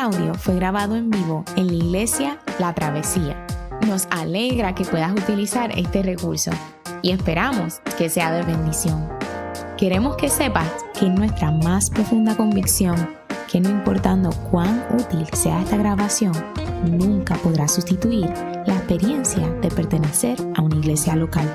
audio fue grabado en vivo en la iglesia La Travesía. Nos alegra que puedas utilizar este recurso y esperamos que sea de bendición. Queremos que sepas que es nuestra más profunda convicción que no importando cuán útil sea esta grabación, nunca podrá sustituir la experiencia de pertenecer a una iglesia local.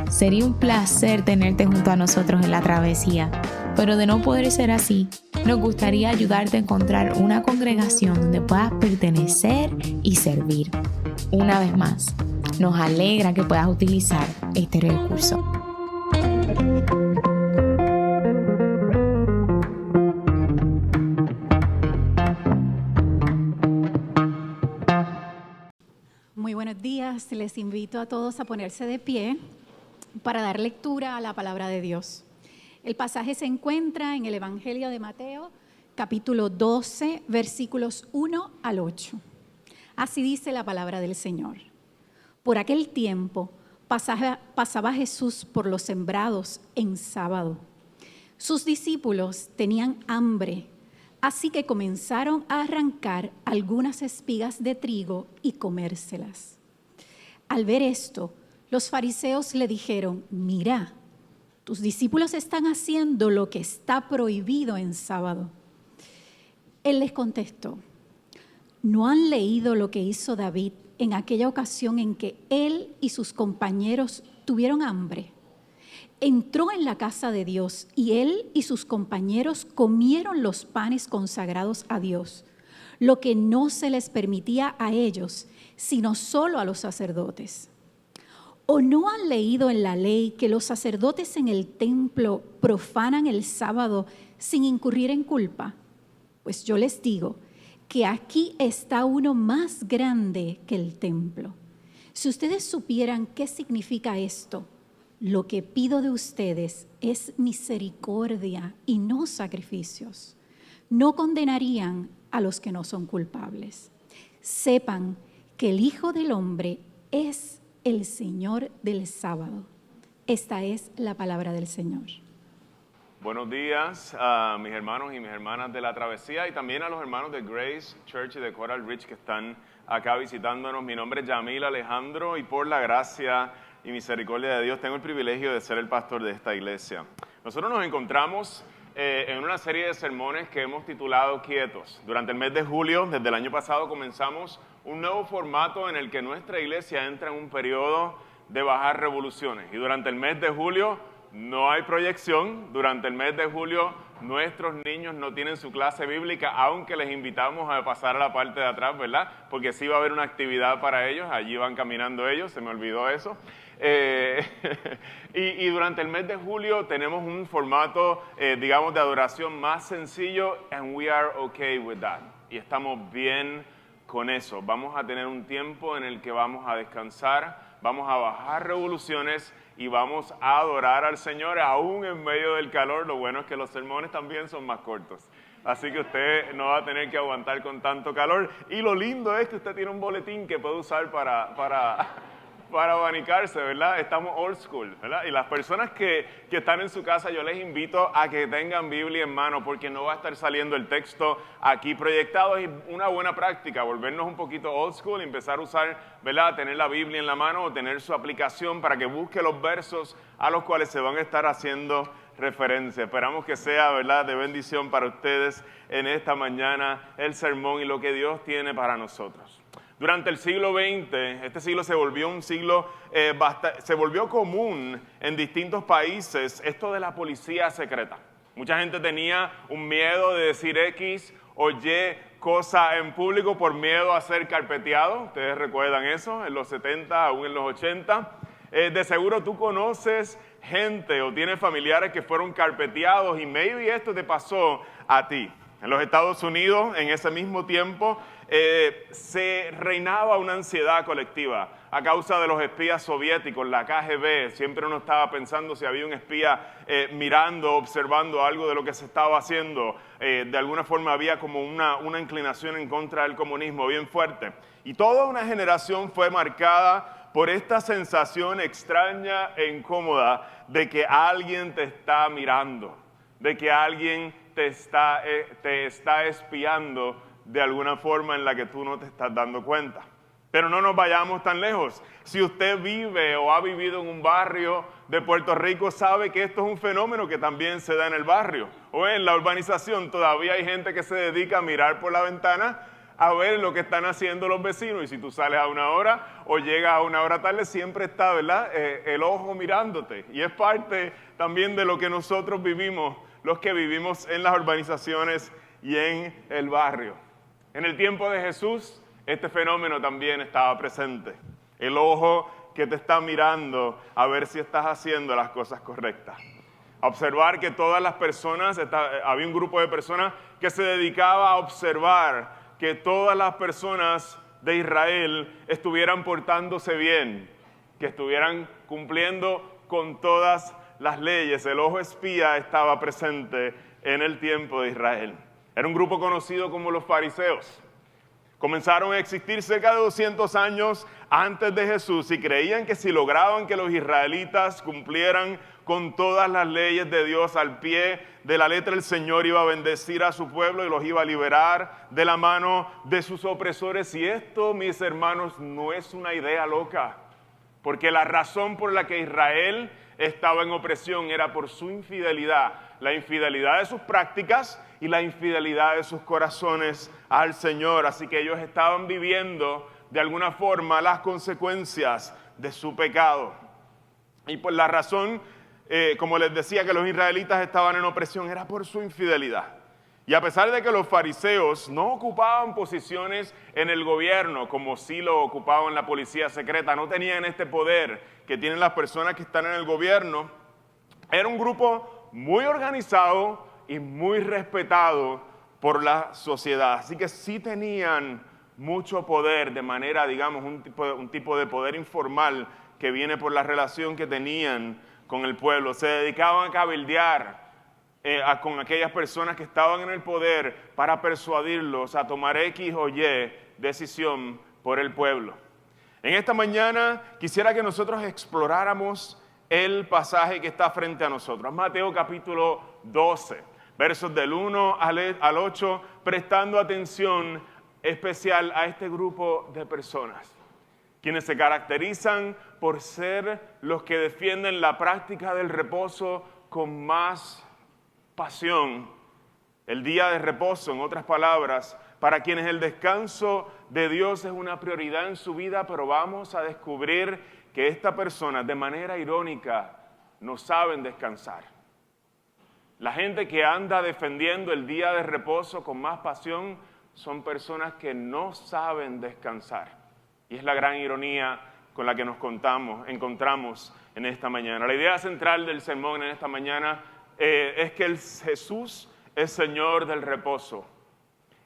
Sería un placer tenerte junto a nosotros en La Travesía, pero de no poder ser así, nos gustaría ayudarte a encontrar una congregación donde puedas pertenecer y servir. Una vez más, nos alegra que puedas utilizar este recurso. Muy buenos días, les invito a todos a ponerse de pie para dar lectura a la palabra de Dios. El pasaje se encuentra en el Evangelio de Mateo, capítulo 12, versículos 1 al 8. Así dice la palabra del Señor. Por aquel tiempo pasaba Jesús por los sembrados en sábado. Sus discípulos tenían hambre, así que comenzaron a arrancar algunas espigas de trigo y comérselas. Al ver esto, los fariseos le dijeron: mira, tus discípulos están haciendo lo que está prohibido en sábado. Él les contestó: ¿no han leído lo que hizo David en aquella ocasión en que él y sus compañeros tuvieron hambre? Entró en la casa de Dios y él y sus compañeros comieron los panes consagrados a Dios, lo que no se les permitía a ellos, sino solo a los sacerdotes. ¿O no han leído en la ley que los sacerdotes en el templo profanan el sábado sin incurrir en culpa? Pues yo les digo que aquí está uno más grande que el templo. Si ustedes supieran qué significa esto, lo que pido de ustedes es misericordia y no sacrificios, no condenarían a los que no son culpables. Sepan que el Hijo del Hombre es el Señor del sábado. Esta es la palabra del Señor. Buenos días a mis hermanos y mis hermanas de La Travesía y también a los hermanos de Grace Church y de Coral Ridge que están acá visitándonos. Mi nombre es Yamil Alejandro y por la gracia y misericordia de Dios tengo el privilegio de ser el pastor de esta iglesia. Nosotros nos encontramos en una serie de sermones que hemos titulado Quietos. Durante el mes de julio, desde el año pasado, comenzamos un nuevo formato en el que nuestra iglesia entra en un periodo de bajar revoluciones. Y durante el mes de julio no hay proyección. Durante el mes de julio nuestros niños no tienen su clase bíblica, aunque les invitamos a pasar a la parte de atrás, ¿verdad? Porque sí va a haber una actividad para ellos, allí van caminando ellos, se me olvidó eso. Y durante el mes de julio tenemos un formato, digamos, de adoración más sencillo, and we are okay with that. Y estamos bien con eso. Vamos a tener un tiempo en el que vamos a descansar, vamos a bajar revoluciones y vamos a adorar al Señor aún en medio del calor. Lo bueno es que los sermones también son más cortos. Así que usted no va a tener que aguantar con tanto calor. Y lo lindo es que usted tiene un boletín que puede usar para abanicarse, ¿verdad? Estamos old school, ¿verdad? Y las personas que están en su casa, yo les invito a que tengan Biblia en mano, porque no va a estar saliendo el texto aquí proyectado. Es una buena práctica, volvernos un poquito old school, empezar a usar, ¿verdad? Tener la Biblia en la mano o tener su aplicación para que busque los versos a los cuales se van a estar haciendo referencia. Esperamos que sea, ¿verdad?, de bendición para ustedes en esta mañana el sermón y lo que Dios tiene para nosotros. Durante el siglo XX, este siglo se volvió un siglo, se volvió común en distintos países esto de la policía secreta. Mucha gente tenía un miedo de decir X o Y cosa en público por miedo a ser carpeteado. Ustedes recuerdan eso, en los 70, aún en los 80. De seguro tú conoces gente o tienes familiares que fueron carpeteados y maybe esto te pasó a ti. En los Estados Unidos, en ese mismo tiempo, se reinaba una ansiedad colectiva a causa de los espías soviéticos, la KGB. Siempre uno estaba pensando si había un espía mirando, observando algo de lo que se estaba haciendo. De alguna forma había como una inclinación en contra del comunismo bien fuerte. Y toda una generación fue marcada por esta sensación extraña e incómoda de que alguien te está mirando, de que alguien te está espiando de alguna forma en la que tú no te estás dando cuenta. Pero no nos vayamos tan lejos. Si usted vive o ha vivido en un barrio de Puerto Rico, sabe que esto es un fenómeno que también se da en el barrio o en la urbanización. Todavía hay gente que se dedica a mirar por la ventana a ver lo que están haciendo los vecinos. Y si tú sales a una hora o llegas a una hora tarde, siempre está, ¿verdad? El ojo mirándote. Y es parte también de lo que nosotros vivimos, los que vivimos en las urbanizaciones y en el barrio. En el tiempo de Jesús, este fenómeno también estaba presente. El ojo que te está mirando a ver si estás haciendo las cosas correctas. A observar que todas las personas, había un grupo de personas que se dedicaba a observar que todas las personas de Israel estuvieran portándose bien, que estuvieran cumpliendo con todas las leyes. El ojo espía estaba presente en el tiempo de Israel. Era un grupo conocido como los fariseos. Comenzaron a existir cerca de 200 años antes de Jesús y creían que si lograban que los israelitas cumplieran con todas las leyes de Dios al pie de la letra, el Señor iba a bendecir a su pueblo y los iba a liberar de la mano de sus opresores. Y esto, mis hermanos, no es una idea loca, porque la razón por la que Israel estaba en opresión era por su infidelidad, la infidelidad de sus prácticas y la infidelidad de sus corazones al Señor. Así que ellos estaban viviendo de alguna forma las consecuencias de su pecado. Y por la razón, como les decía, que los israelitas estaban en opresión era por su infidelidad. Y a pesar de que los fariseos no ocupaban posiciones en el gobierno, como sí lo ocupaban la policía secreta, no tenían este poder que tienen las personas que están en el gobierno, era un grupo muy organizado y muy respetado por la sociedad. Así que sí tenían mucho poder de manera, digamos, un tipo de poder informal que viene por la relación que tenían con el pueblo. Se dedicaban a cabildear con aquellas personas que estaban en el poder para persuadirlos a tomar X o Y decisión por el pueblo. En esta mañana quisiera que nosotros exploráramos el pasaje que está frente a nosotros. Mateo capítulo 12, versos del 1 al 8, prestando atención especial a este grupo de personas, quienes se caracterizan por ser los que defienden la práctica del reposo con más pasión. El día de reposo, en otras palabras, para quienes el descanso de Dios es una prioridad en su vida, pero vamos a descubrir que estas personas, de manera irónica, no saben descansar. La gente que anda defendiendo el día de reposo con más pasión son personas que no saben descansar. Y es la gran ironía con la que nos encontramos en esta mañana. La idea central del sermón en esta mañana es que Jesús es Señor del reposo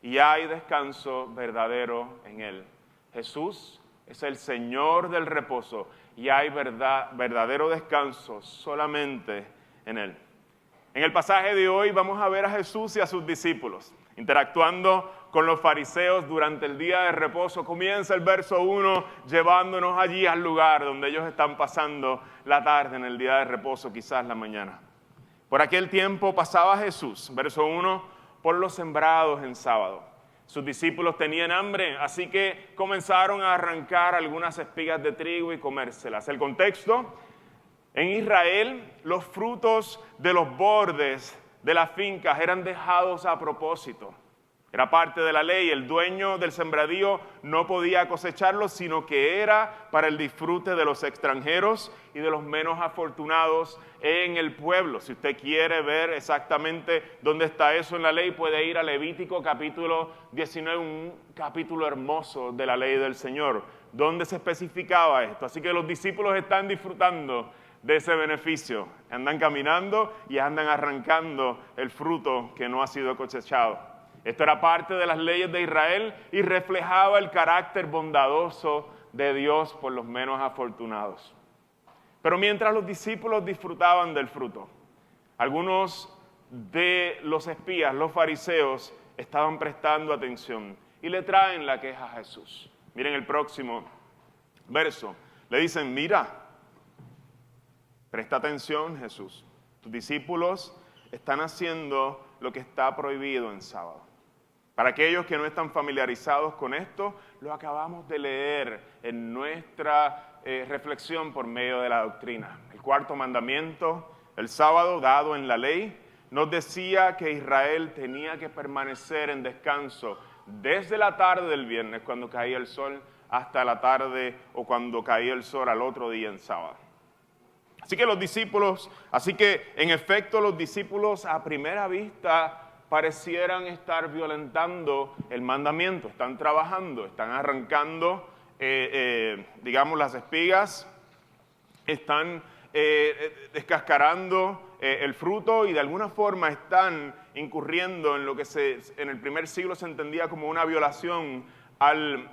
y hay descanso verdadero en Él. Jesús es el Señor del reposo y hay verdadero descanso solamente en Él. En el pasaje de hoy vamos a ver a Jesús y a sus discípulos interactuando con los fariseos durante el día de reposo. Comienza el verso 1 llevándonos allí al lugar donde ellos están pasando la tarde en el día de reposo, quizás la mañana. Por aquel tiempo pasaba Jesús, verso 1, por los sembrados en sábado. Sus discípulos tenían hambre, así que comenzaron a arrancar algunas espigas de trigo y comérselas. El contexto: en Israel, los frutos de los bordes de las fincas eran dejados a propósito. Era parte de la ley. El dueño del sembradío no podía cosecharlos, sino que era para el disfrute de los extranjeros y de los menos afortunados en el pueblo. Si usted quiere ver exactamente dónde está eso en la ley, puede ir a Levítico capítulo 19, un capítulo hermoso de la ley del Señor, donde se especificaba esto. Así que los discípulos están disfrutando de ese beneficio. Andan caminando y andan arrancando el fruto que no ha sido cosechado. Esto era parte de las leyes de Israel y reflejaba el carácter bondadoso de Dios por los menos afortunados. Pero mientras los discípulos disfrutaban del fruto, algunos de los espías, los fariseos, estaban prestando atención y le traen la queja a Jesús. Miren el próximo verso. Le dicen: mira, presta atención, Jesús. Tus discípulos están haciendo lo que está prohibido en sábado. Para aquellos que no están familiarizados con esto, lo acabamos de leer en nuestra reflexión por medio de la doctrina. El cuarto mandamiento, el sábado dado en la ley, nos decía que Israel tenía que permanecer en descanso desde la tarde del viernes, cuando caía el sol, hasta la tarde o cuando caía el sol al otro día en sábado. Así que en efecto los discípulos a primera vista parecieran estar violentando el mandamiento. Están trabajando, están arrancando, las espigas, están descascarando el fruto y de alguna forma están incurriendo en lo que en el primer siglo se entendía como una violación al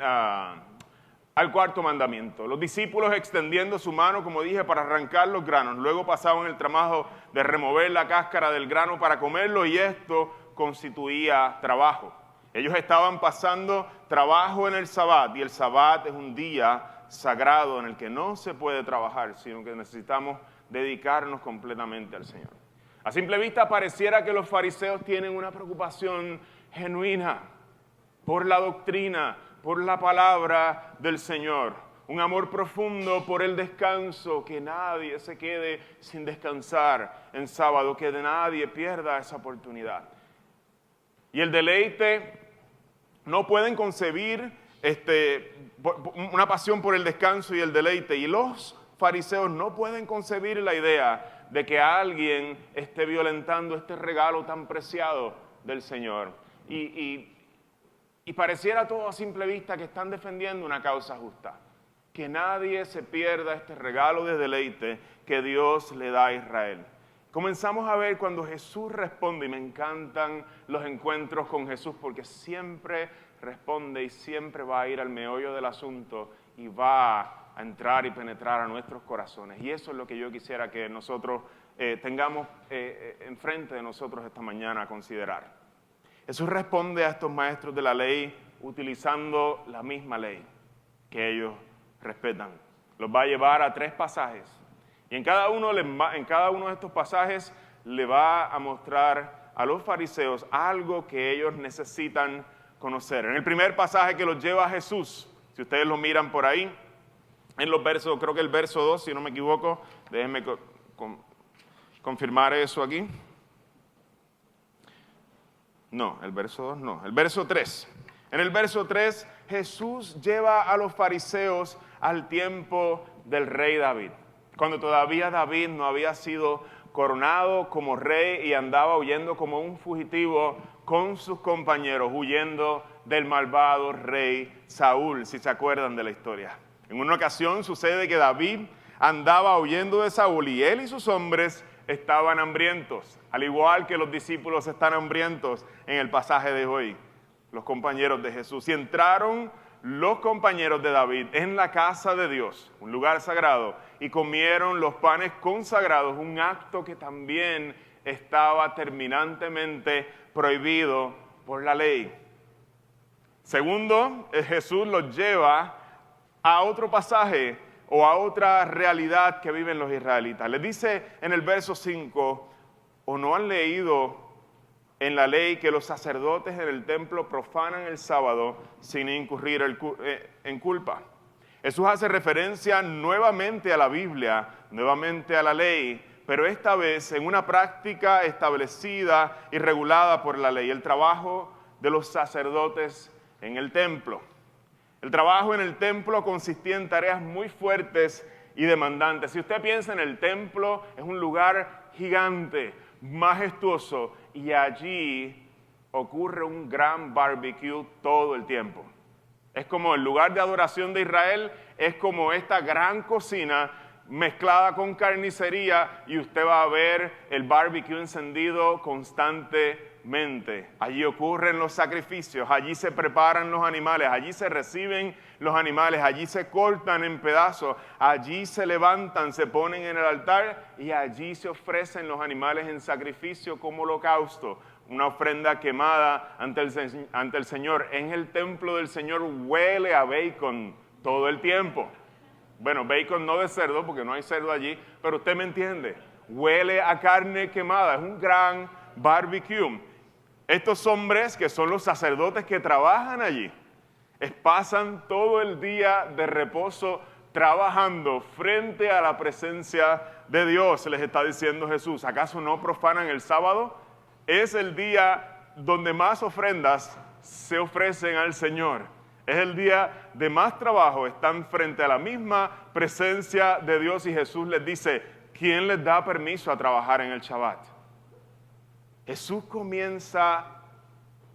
cuarto mandamiento. Los discípulos extendiendo su mano, como dije, para arrancar los granos. Luego pasaban el trabajo de remover la cáscara del grano para comerlo y esto constituía trabajo. Ellos estaban pasando trabajo en el Sabbat y el Sabbat es un día sagrado en el que no se puede trabajar, sino que necesitamos dedicarnos completamente al Señor. A simple vista pareciera que los fariseos tienen una preocupación genuina por la doctrina, por la palabra del Señor, un amor profundo por el descanso, que nadie se quede sin descansar en sábado, que nadie pierda esa oportunidad. Y el deleite, no pueden concebir una pasión por el descanso y el deleite. Y los fariseos no pueden concebir la idea de que alguien esté violentando este regalo tan preciado del Señor. Y pareciera todo a simple vista que están defendiendo una causa justa. Que nadie se pierda este regalo de deleite que Dios le da a Israel. Comenzamos a ver cuando Jesús responde, y me encantan los encuentros con Jesús porque siempre responde y siempre va a ir al meollo del asunto y va a entrar y penetrar a nuestros corazones. Y eso es lo que yo quisiera que nosotros tengamos enfrente de nosotros esta mañana a considerar. Jesús responde a estos maestros de la ley utilizando la misma ley que ellos respetan. Los va a llevar a 3 pasajes. Y en cada uno de estos pasajes le va a mostrar a los fariseos algo que ellos necesitan conocer. En el primer pasaje que los lleva a Jesús, si ustedes lo miran por ahí, en los versos, creo que el verso 2, si no me equivoco, déjenme confirmar eso aquí. No, el verso 2 no, el verso 3. En el verso 3, Jesús lleva a los fariseos al tiempo del rey David. Cuando todavía David no había sido coronado como rey y andaba huyendo como un fugitivo con sus compañeros, huyendo del malvado rey Saúl, si se acuerdan de la historia. En una ocasión sucede que David andaba huyendo de Saúl y él y sus hombres estaban hambrientos, al igual que los discípulos están hambrientos en el pasaje de hoy, los compañeros de Jesús. Y entraron los compañeros de David en la casa de Dios, un lugar sagrado, y comieron los panes consagrados, un acto que también estaba terminantemente prohibido por la ley. Segundo, Jesús los lleva a otro pasaje o a otra realidad que viven los israelitas. Les dice en el verso 5, ¿o no han leído en la ley que los sacerdotes en el templo profanan el sábado sin incurrir en culpa? Jesús hace referencia nuevamente a la Biblia, nuevamente a la ley, pero esta vez en una práctica establecida y regulada por la ley, el trabajo de los sacerdotes en el templo. El trabajo en el templo consistía en tareas muy fuertes y demandantes. Si usted piensa en el templo, es un lugar gigante, majestuoso, y allí ocurre un gran barbecue todo el tiempo. Es como el lugar de adoración de Israel, es como esta gran cocina mezclada con carnicería y usted va a ver el barbecue encendido constantemente. Allí ocurren los sacrificios, allí se preparan los animales, allí se reciben los animales, allí se cortan en pedazos, allí se levantan, se ponen en el altar y allí se ofrecen los animales en sacrificio como holocausto. Una ofrenda quemada ante el Señor. En el templo del Señor huele a bacon todo el tiempo. Bueno, bacon no de cerdo, porque no hay cerdo allí, pero usted me entiende. Huele a carne quemada, es un gran barbecue. Estos hombres, que son los sacerdotes que trabajan allí, pasan todo el día de reposo trabajando frente a la presencia de Dios. Les está diciendo Jesús, ¿acaso no profanan el sábado? Es el día donde más ofrendas se ofrecen al Señor. Es el día de más trabajo, están frente a la misma presencia de Dios y Jesús les dice, ¿quién les da permiso a trabajar en el Shabbat? Jesús comienza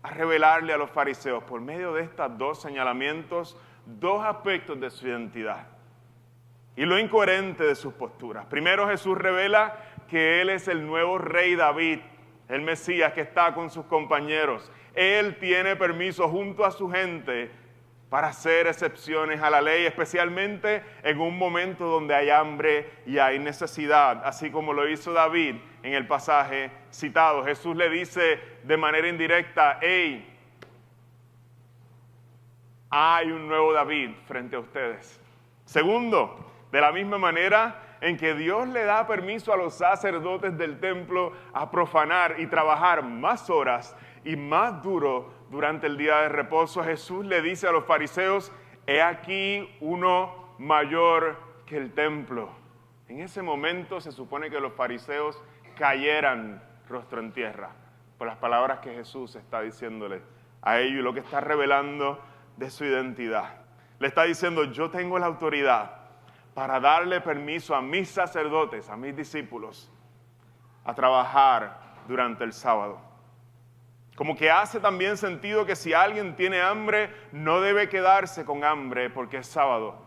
a revelarle a los fariseos por medio de estos dos señalamientos, dos aspectos de su identidad y lo incoherente de sus posturas. Primero, Jesús revela que Él es el nuevo rey David, el Mesías que está con sus compañeros. Él tiene permiso junto a su gente para hacer excepciones a la ley, especialmente en un momento donde hay hambre y hay necesidad, así como lo hizo David en el pasaje citado. Jesús le dice de manera indirecta, hey, hay un nuevo David frente a ustedes. Segundo, de la misma manera en que Dios le da permiso a los sacerdotes del templo a profanar y trabajar más horas y más duro durante el día de reposo, Jesús le dice a los fariseos, he aquí uno mayor que el templo. En ese momento se supone que los fariseos cayeran rostro en tierra por las palabras que Jesús está diciéndole a ellos y lo que está revelando de su identidad. Le está diciendo, yo tengo la autoridad para darle permiso a mis sacerdotes, a mis discípulos, a trabajar durante el sábado. Como que hace también sentido que si alguien tiene hambre, no debe quedarse con hambre porque es sábado.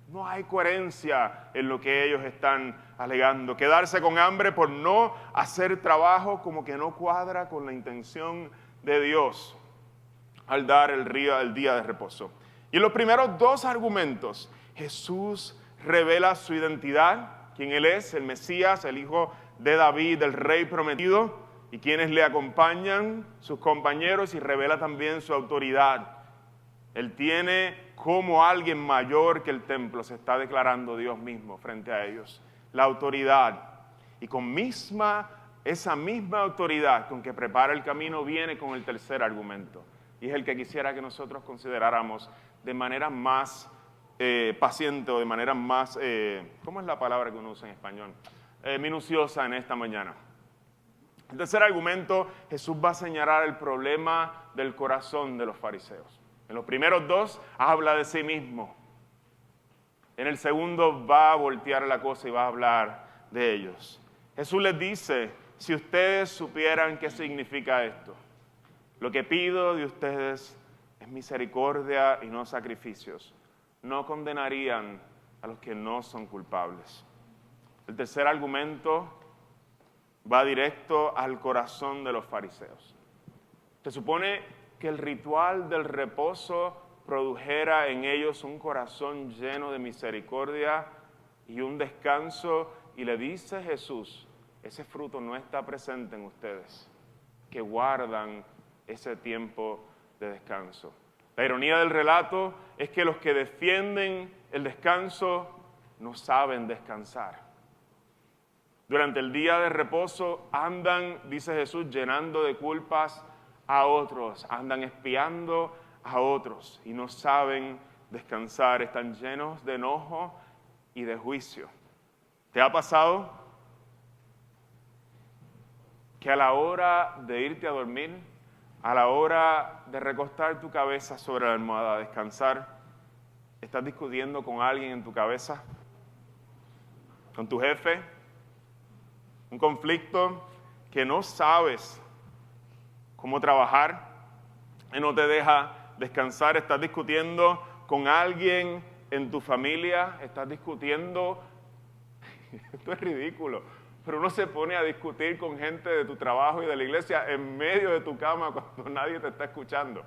No hay coherencia en lo que ellos están alegando. Quedarse con hambre por no hacer trabajo como que no cuadra con la intención de Dios al dar el día de reposo. Y en los primeros dos argumentos, Jesús revela su identidad, quién Él es, el Mesías, el hijo de David, el rey prometido, y quienes le acompañan, sus compañeros, y revela también su autoridad. Él tiene como alguien mayor que el templo, se está declarando Dios mismo frente a ellos, la autoridad. Y con esa misma autoridad con que prepara el camino viene con el tercer argumento, y es el que quisiera que nosotros consideráramos de manera más paciente o de manera más, ¿cómo es la palabra que uno usa en español? Minuciosa en esta mañana. El tercer argumento, Jesús va a señalar el problema del corazón de los fariseos. En los primeros dos habla de sí mismo. En el segundo va a voltear la cosa y va a hablar de ellos. Jesús les dice, si ustedes supieran qué significa esto, lo que pido de ustedes es misericordia y no sacrificios, no condenarían a los que no son culpables. El tercer argumento va directo al corazón de los fariseos. Se supone que el ritual del reposo produjera en ellos un corazón lleno de misericordia y un descanso, y le dice Jesús, ese fruto no está presente en ustedes, que guardan ese tiempo de descanso. La ironía del relato es que los que defienden el descanso no saben descansar. Durante el día de reposo andan, dice Jesús, llenando de culpas a otros, andan espiando a otros y no saben descansar, están llenos de enojo y de juicio. ¿Te ha pasado que a la hora de irte a dormir, a la hora de recostar tu cabeza sobre la almohada a descansar, estás discutiendo con alguien en tu cabeza, con tu jefe? Un conflicto que no sabes cómo trabajar y no te deja descansar. Estás discutiendo con alguien en tu familia, estás discutiendo, esto es ridículo, pero uno se pone a discutir con gente de tu trabajo y de la iglesia en medio de tu cama cuando nadie te está escuchando.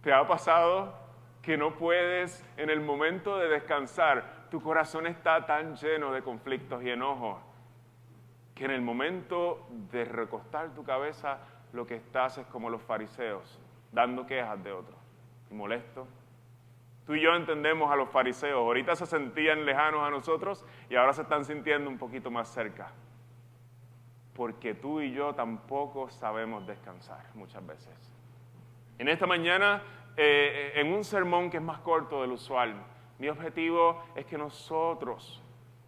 ¿Te ha pasado que no puedes en el momento de descansar? Tu corazón está tan lleno de conflictos y enojos que en el momento de recostar tu cabeza lo que estás es como los fariseos, dando quejas de otros, y molesto. Tú y yo entendemos a los fariseos, ahorita se sentían lejanos a nosotros y ahora se están sintiendo un poquito más cerca. porque tú y yo tampoco sabemos descansar muchas veces. En esta mañana, en un sermón que es más corto del usual, mi objetivo es que nosotros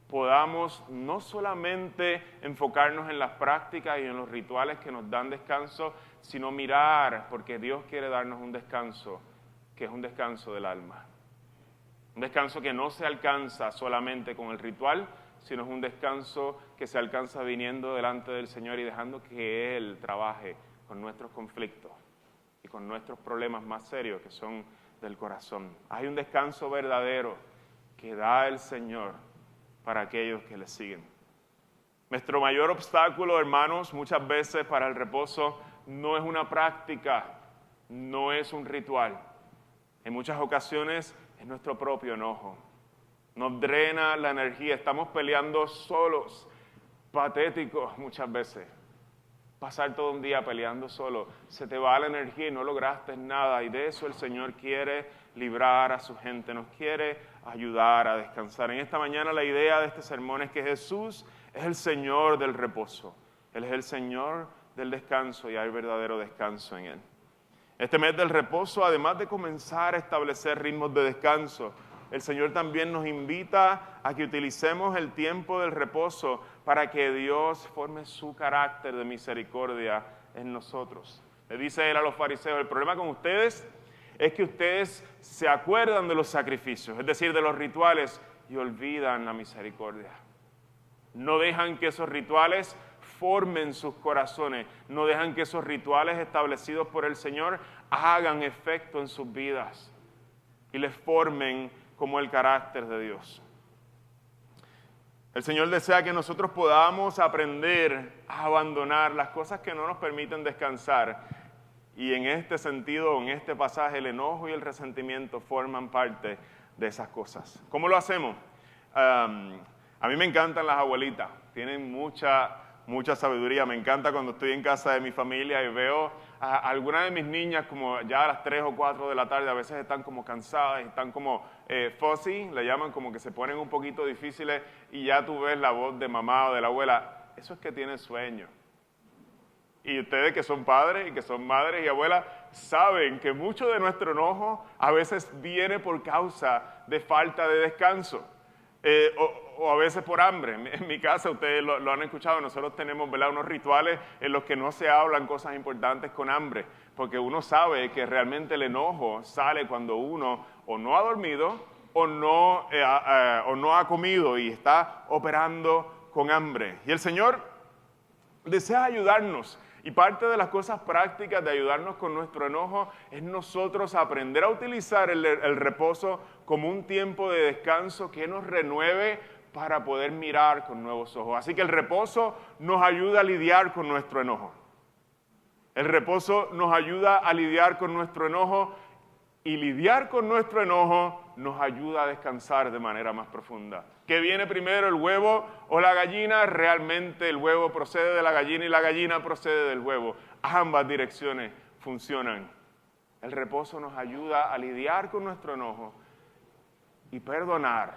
podamos no solamente enfocarnos en las prácticas y en los rituales que nos dan descanso, sino mirar, porque Dios quiere darnos un descanso, que es un descanso del alma. Un descanso que no se alcanza solamente con el ritual, sino es un descanso que se alcanza viniendo delante del Señor y dejando que Él trabaje con nuestros conflictos y con nuestros problemas más serios que son del corazón. Hay un descanso verdadero que da el Señor para aquellos que le siguen. Nuestro mayor obstáculo, hermanos, muchas veces para el reposo no es una práctica, no es un ritual. En muchas ocasiones es nuestro propio enojo. Nos drena la energía, estamos peleando solos, patéticos muchas veces. Pasar todo un día peleando solo, se te va la energía y no lograste nada, y de eso el Señor quiere librar a su gente, nos quiere ayudar a descansar. En esta mañana la idea de este sermón es que Jesús es el Señor del reposo, Él es el Señor del descanso y hay verdadero descanso en Él. Este mes del reposo, además de comenzar a establecer ritmos de descanso, el Señor también nos invita a que utilicemos el tiempo del reposo para que Dios forme su carácter de misericordia en nosotros. Le dice Él a los fariseos, el problema con ustedes es que ustedes se acuerdan de los sacrificios, es decir, de los rituales, y olvidan la misericordia. No dejan que esos rituales formen sus corazones, no dejan que esos rituales establecidos por el Señor hagan efecto en sus vidas y les formen como el carácter de Dios. El Señor desea que nosotros podamos aprender a abandonar las cosas que no nos permiten descansar. Y en este sentido, en este pasaje, el enojo y el resentimiento forman parte de esas cosas. ¿Cómo lo hacemos? A mí me encantan las abuelitas, tienen mucha sabiduría. Me encanta cuando estoy en casa de mi familia y veo a algunas de mis niñas como ya a las 3 o 4 de la tarde, a veces están como cansadas, están como fussy, le llaman, como que se ponen un poquito difíciles y ya tú ves la voz de mamá o de la abuela, eso es que tienen sueño. Y ustedes que son padres y que son madres y abuelas saben que mucho de nuestro enojo a veces viene por causa de falta de descanso. O a veces por hambre. En mi casa, ustedes lo han escuchado, nosotros tenemos, ¿verdad?, unos rituales en los que no se hablan cosas importantes con hambre, porque uno sabe que realmente el enojo sale cuando uno o no ha dormido o no ha comido y está operando con hambre. Y el Señor desea ayudarnos. Y parte de las cosas prácticas de ayudarnos con nuestro enojo es nosotros aprender a utilizar el reposo como un tiempo de descanso que nos renueve para poder mirar con nuevos ojos. Así que el reposo nos ayuda a lidiar con nuestro enojo. El reposo nos ayuda a lidiar con nuestro enojo y lidiar con nuestro enojo nos ayuda a descansar de manera más profunda. ¿Qué viene primero, el huevo o la gallina? Realmente el huevo procede de la gallina y la gallina procede del huevo. Ambas direcciones funcionan. El reposo nos ayuda a lidiar con nuestro enojo y perdonar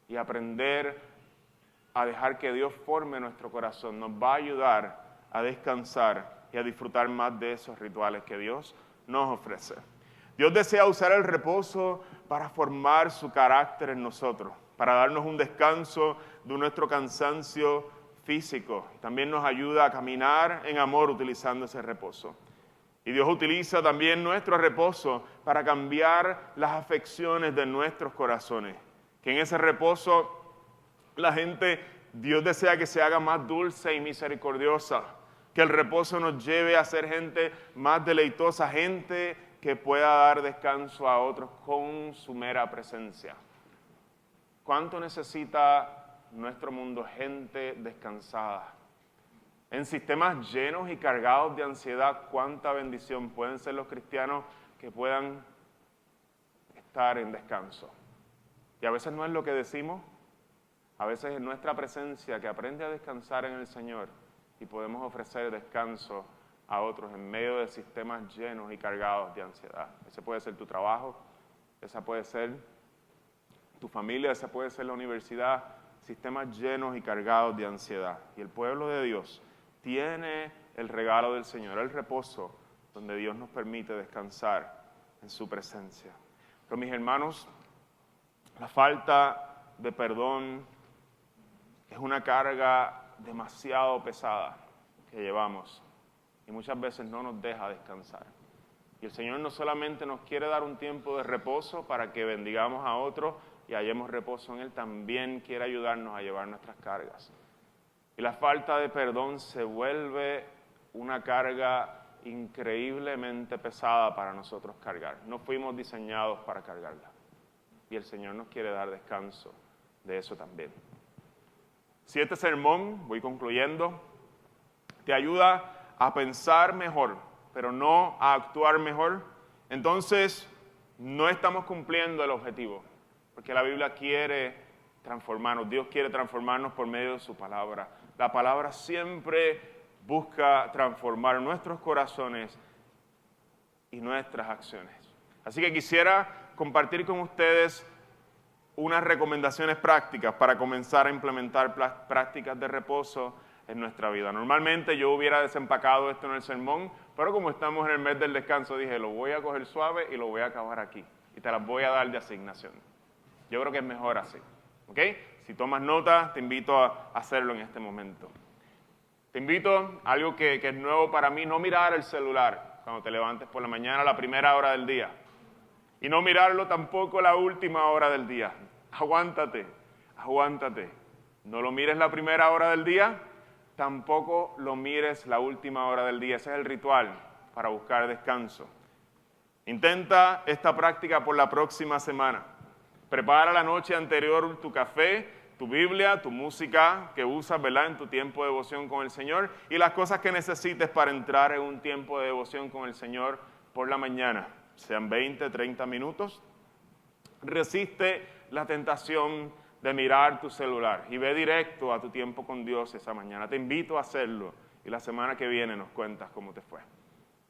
y aprender a dejar que Dios forme nuestro corazón. Nos va a ayudar a descansar y a disfrutar más de esos rituales que Dios nos ofrece. Dios desea usar el reposo para formar su carácter en nosotros, para darnos un descanso de nuestro cansancio físico. También nos ayuda a caminar en amor utilizando ese reposo. Y Dios utiliza también nuestro reposo para cambiar las afecciones de nuestros corazones. Que en ese reposo Dios desea que se haga más dulce y misericordiosa. Que el reposo nos lleve a ser gente más deleitosa, gente que pueda dar descanso a otros con su mera presencia. ¿Cuánto necesita nuestro mundo gente descansada? En sistemas llenos y cargados de ansiedad, cuánta bendición pueden ser los cristianos que puedan estar en descanso. Y a veces no es lo que decimos, a veces es nuestra presencia que aprende a descansar en el Señor y podemos ofrecer descanso a otros en medio de sistemas llenos y cargados de ansiedad. Ese puede ser tu trabajo, esa puede ser tu familia, esa puede ser la universidad, sistemas llenos y cargados de ansiedad. Y el pueblo de Dios tiene el regalo del Señor, el reposo, donde Dios nos permite descansar en su presencia. Pero mis hermanos, la falta de perdón es una carga demasiado pesada que llevamos y muchas veces no nos deja descansar. Y el Señor no solamente nos quiere dar un tiempo de reposo para que bendigamos a otros y hallemos reposo en Él, también quiere ayudarnos a llevar nuestras cargas. Y la falta de perdón se vuelve una carga increíblemente pesada para nosotros cargar. No fuimos diseñados para cargarla. Y el Señor nos quiere dar descanso de eso también. Si este sermón, voy concluyendo, te ayuda a pensar mejor, pero no a actuar mejor, entonces no estamos cumpliendo el objetivo. Porque la Biblia quiere transformarnos, Dios quiere transformarnos por medio de su palabra. La palabra siempre busca transformar nuestros corazones y nuestras acciones. Así que quisiera compartir con ustedes unas recomendaciones prácticas para comenzar a implementar prácticas de reposo en nuestra vida. Normalmente yo hubiera desempacado esto en el sermón, pero como estamos en el mes del descanso, dije, lo voy a coger suave y lo voy a acabar aquí. Y te las voy a dar de asignación. Yo creo que es mejor así. ¿Ok? Si tomas nota, te invito a hacerlo en este momento. Te invito a algo que es nuevo para mí, no mirar el celular cuando te levantes por la mañana, la primera hora del día. Y no mirarlo tampoco la última hora del día. Aguántate, aguántate. No lo mires la primera hora del día, tampoco lo mires la última hora del día. Ese es el ritual para buscar descanso. Intenta esta práctica por la próxima semana. Prepara la noche anterior tu café, tu Biblia, tu música que usas, ¿verdad?, en tu tiempo de devoción con el Señor y las cosas que necesites para entrar en un tiempo de devoción con el Señor por la mañana. Sean 20, 30 minutos. Resiste la tentación de mirar tu celular y ve directo a tu tiempo con Dios esa mañana. Te invito a hacerlo y la semana que viene nos cuentas cómo te fue.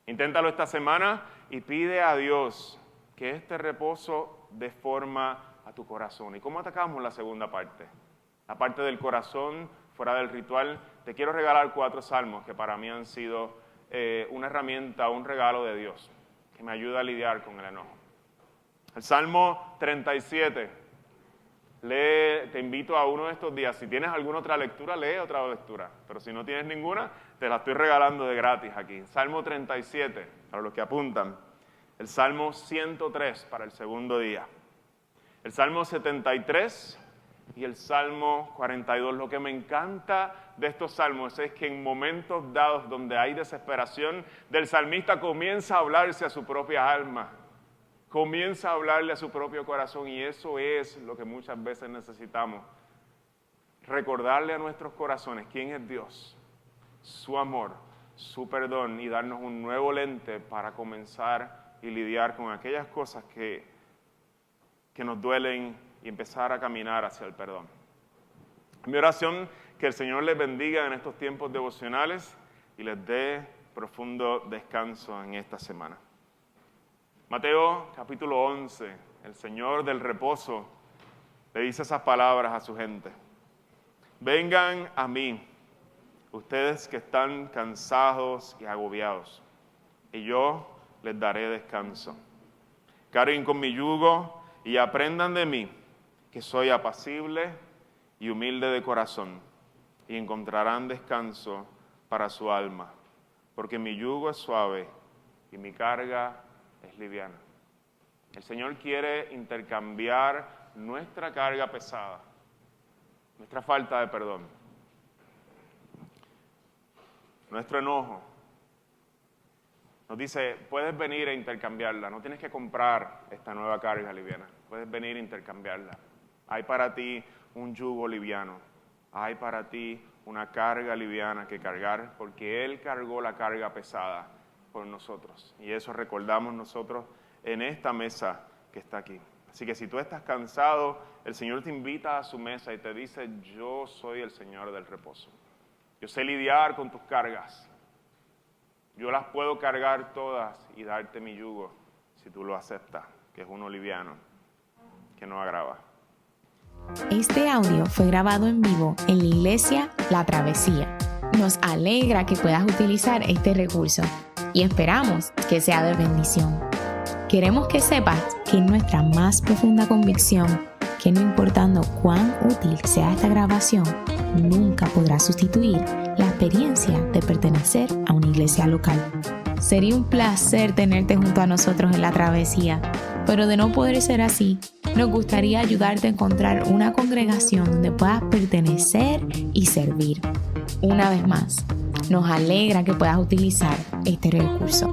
Inténtalo esta semana y pide a Dios que este reposo dé forma a tu corazón. ¿Y cómo atacamos la segunda parte? La parte del corazón, fuera del ritual. Te quiero regalar 4 salmos que para mí han sido una herramienta, un regalo de Dios, que me ayuda a lidiar con el enojo. El Salmo 37. Te invito a uno de estos días. Si tienes alguna otra lectura, lee otra lectura. Pero si no tienes ninguna, te la estoy regalando de gratis aquí. Salmo 37, para los que apuntan. El Salmo 103 para el segundo día. El Salmo 73 y el Salmo 42. Lo que me encanta de estos salmos es que en momentos dados donde hay desesperación, del salmista comienza a hablarse a su propia alma. Comienza a hablarle a su propio corazón y eso es lo que muchas veces necesitamos. Recordarle a nuestros corazones quién es Dios, su amor, su perdón y darnos un nuevo lente para comenzar y lidiar con aquellas cosas que nos duelen y empezar a caminar hacia el perdón. Mi oración, que el Señor les bendiga en estos tiempos devocionales y les dé profundo descanso en esta semana. Mateo capítulo 11, el Señor del reposo le dice esas palabras a su gente. Vengan a mí, ustedes que están cansados y agobiados, y yo les daré descanso. Carguen con mi yugo y aprendan de mí, que soy apacible y humilde de corazón, y encontrarán descanso para su alma, porque mi yugo es suave y mi carga es liviana. El Señor quiere intercambiar nuestra carga pesada, nuestra falta de perdón, nuestro enojo. Nos dice, puedes venir a intercambiarla, no tienes que comprar esta nueva carga liviana, puedes venir a intercambiarla. Hay para ti un yugo liviano, hay para ti una carga liviana que cargar, porque Él cargó la carga pesada por nosotros. Y eso recordamos nosotros en esta mesa que está aquí. Así que si tú estás cansado, el Señor te invita a su mesa y te dice, yo soy el Señor del reposo. Yo sé lidiar con tus cargas. Yo las puedo cargar todas y darte mi yugo, si tú lo aceptas, que es uno liviano, que no agrava. Este audio fue grabado en vivo en la iglesia La Travesía. Nos alegra que puedas utilizar este recurso y esperamos que sea de bendición. Queremos que sepas que es nuestra más profunda convicción que no importando cuán útil sea esta grabación, nunca podrá sustituir la experiencia de pertenecer a una iglesia local. Sería un placer tenerte junto a nosotros en la travesía, pero de no poder ser así, nos gustaría ayudarte a encontrar una congregación donde puedas pertenecer y servir. Una vez más, nos alegra que puedas utilizar este recurso.